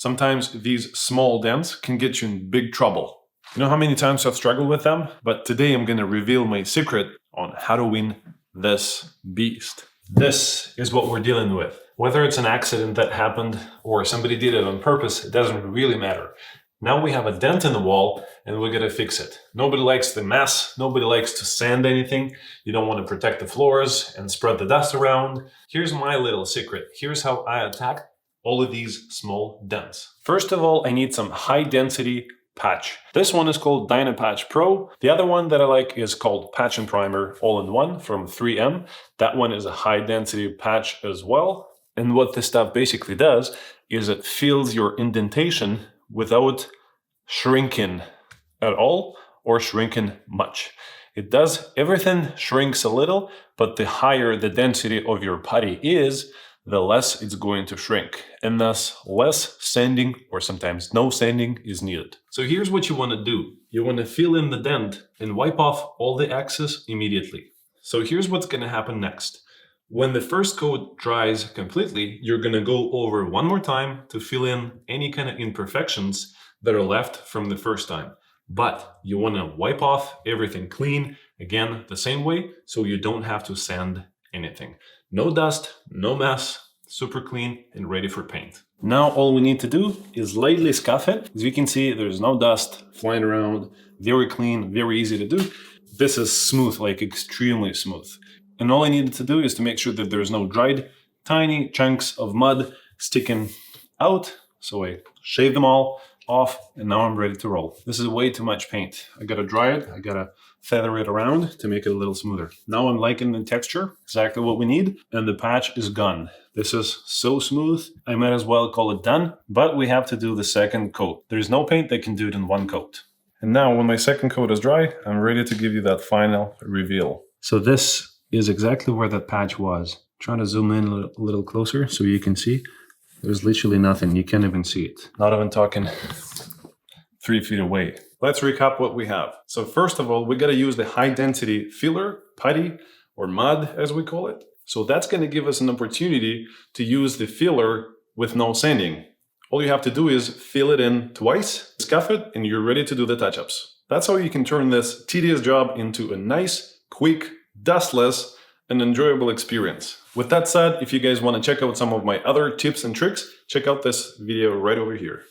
Sometimes these small dents can get you in big trouble. You know how many times I've struggled with them? But today I'm going to reveal my secret on how to win this beast. This is what we're dealing with. Whether it's an accident that happened or somebody did it on purpose, it doesn't really matter. Now we have a dent in the wall and we're going to fix it. Nobody likes the mess. Nobody likes to sand anything. You don't want to protect the floors and spread the dust around. Here's my little secret. Here's how I attack all of these small dents. First of all, I need some high density patch. This one is called Dynapatch Pro. The other one that I like is called Patch and Primer All-in-One from 3M. That one is a high density patch as well. And what this stuff basically does is it fills your indentation without shrinking at all or shrinking much. It does, everything shrinks a little, but the higher the density of your putty is, the less it's going to shrink, and thus less sanding or sometimes no sanding is needed. So here's what you want to do. You want to fill in the dent and wipe off all the excess immediately. So here's what's going to happen next. When the first coat dries completely, you're going to go over one more time to fill in any kind of imperfections that are left from the first time. But you want to wipe off everything clean, again, the same way, so you don't have to sand anything. No dust, no mess, super clean and ready for paint. Now all we need to do is lightly scuff it. As you can see, there's no dust flying around, very clean, very easy to do. This is smooth, like extremely smooth. And all I needed to do is to make sure that there's no dried, tiny chunks of mud sticking out. So I shaved them all off and now I'm ready to roll. This is way too much paint. I gotta dry it, I gotta feather it around to make it a little smoother. Now I'm liking the texture, exactly what we need, and the patch is gone. This is so smooth, I might as well call it done, but we have to do the second coat. There's no paint that can do it in one coat. And now when my second coat is dry, I'm ready to give you that final reveal. So this is exactly where that patch was. Trying to zoom in a little closer so you can see. There's literally nothing, you can't even see it. Not even talking 3 feet away. Let's recap what we have. So first of all, we gotta use the high density filler, putty, or mud as we call it. So that's gonna give us an opportunity to use the filler with no sanding. All you have to do is fill it in twice, scuff it, and you're ready to do the touch-ups. That's how you can turn this tedious job into a nice, quick, dustless, and enjoyable experience. With that said, if you guys want to check out some of my other tips and tricks, check out this video right over here.